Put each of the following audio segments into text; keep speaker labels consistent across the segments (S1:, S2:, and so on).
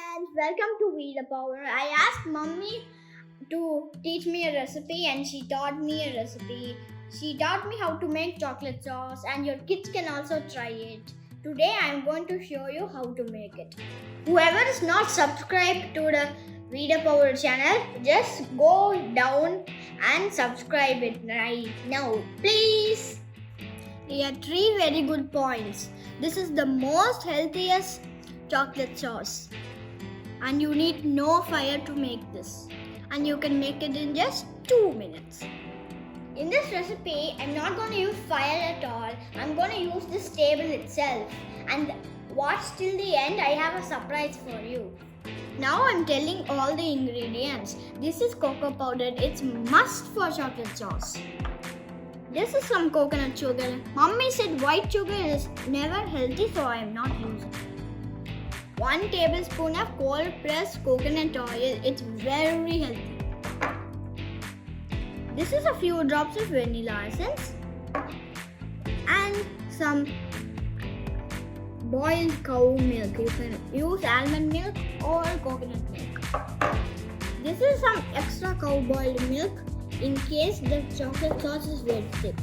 S1: friends, welcome to We the Power. I asked mommy to teach me a recipe and she taught me a recipe. She taught me how to make chocolate sauce and your kids can also try it. Today I am going to show you how to make it. Whoever is not subscribed to the We the Power channel, just go down and subscribe it right now, please. Here are 3 very good points. This is the most healthiest chocolate sauce and you need no fire to make this, and you can make it in just 2 minutes. In this recipe, I'm not going to use fire at all. I'm going to use this table itself, and watch till the end. I have a surprise for you. Now I'm telling all the ingredients. This is cocoa powder. It's must for chocolate sauce. This is some coconut sugar. Mommy said white sugar is never healthy, so I am not using it. 1 tablespoon of cold pressed coconut oil. It's very healthy. This is a few drops of vanilla essence and some boiled cow milk. You can use almond milk or coconut milk. This is some extra cow boiled milk in case the chocolate sauce is very thick.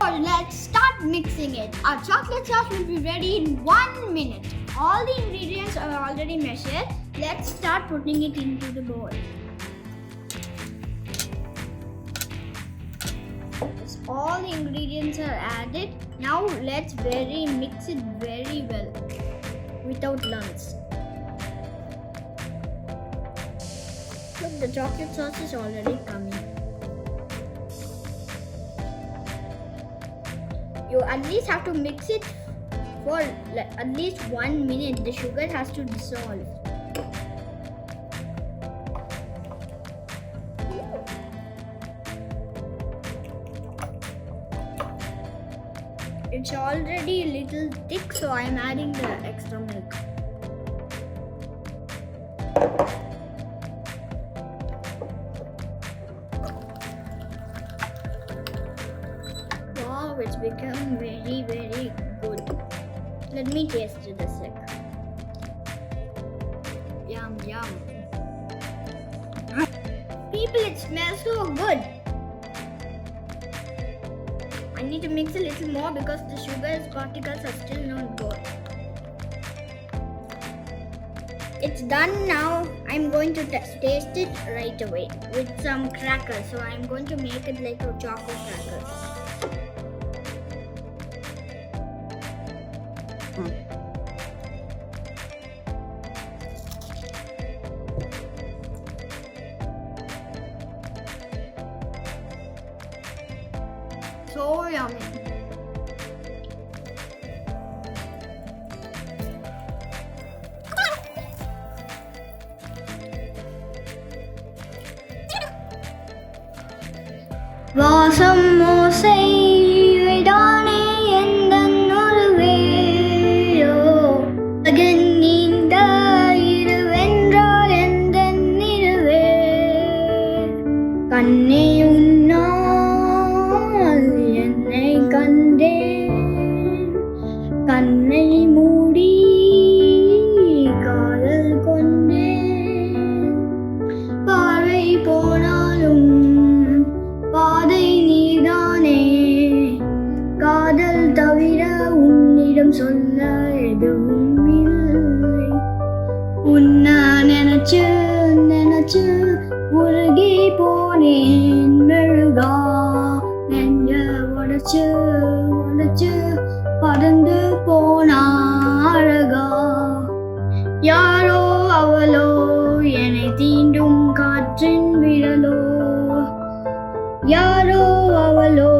S1: So let's start mixing it. Our chocolate sauce will be ready in 1 minute. All the ingredients are already measured. Let's start putting it into the bowl. Yes, all the ingredients are added. Now let's mix it very well without lumps. Look, the chocolate sauce is already coming. You at least have to mix it for at least 1 minute. The sugar has to dissolve. It's already a little thick, so I'm adding the extra milk. Wow, it's become very, very good. Let me taste it a sec. Yum, yum. People, it smells so good. I need to mix a little more because the sugar particles are still not good. It's done now. I'm going to taste it right away with some crackers. So I'm going to make it like a chocolate cracker. So yummy. வாசம் மோசை விடானே எந்தன் உருவேயோ அகன் நீந்த இருவென்றால் எந்தன் இருவே கண்ணே உன்னால் என்னை கண்டேன் கண்ணை மூடி காதல் கொண்டேன் பார்வை போனாலும் பாதை நீதானே காதல் தவிர உன்னிடம் சொல்ல எதுவும் இல்லை உன்னை நினைச்சு நினைச்சு உருகி போனேன் மெழுகா நெஞ்ச உடைச்சு உடைச்சு பறந்து போனா அழகா யாரோ அவளோ என்னை தீண்டும் காற்றின் விரலோ யாரோ அவளோ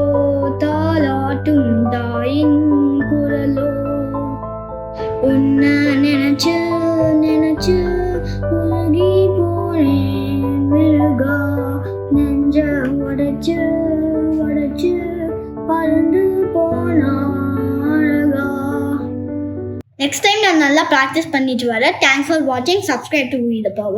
S1: தாலாட்டும் தாயின் குரலோ உன்னை நினைச்சு நினைச்சு உருகி போனேன் மெழுகா நெஞ்ச உடைச்சு உடைச்சு பறந்து போனா அழகா. Next time நான் நல்லா practice பண்ணிட்டு வரேன். Thanks for watching. Subscribe to We the Power.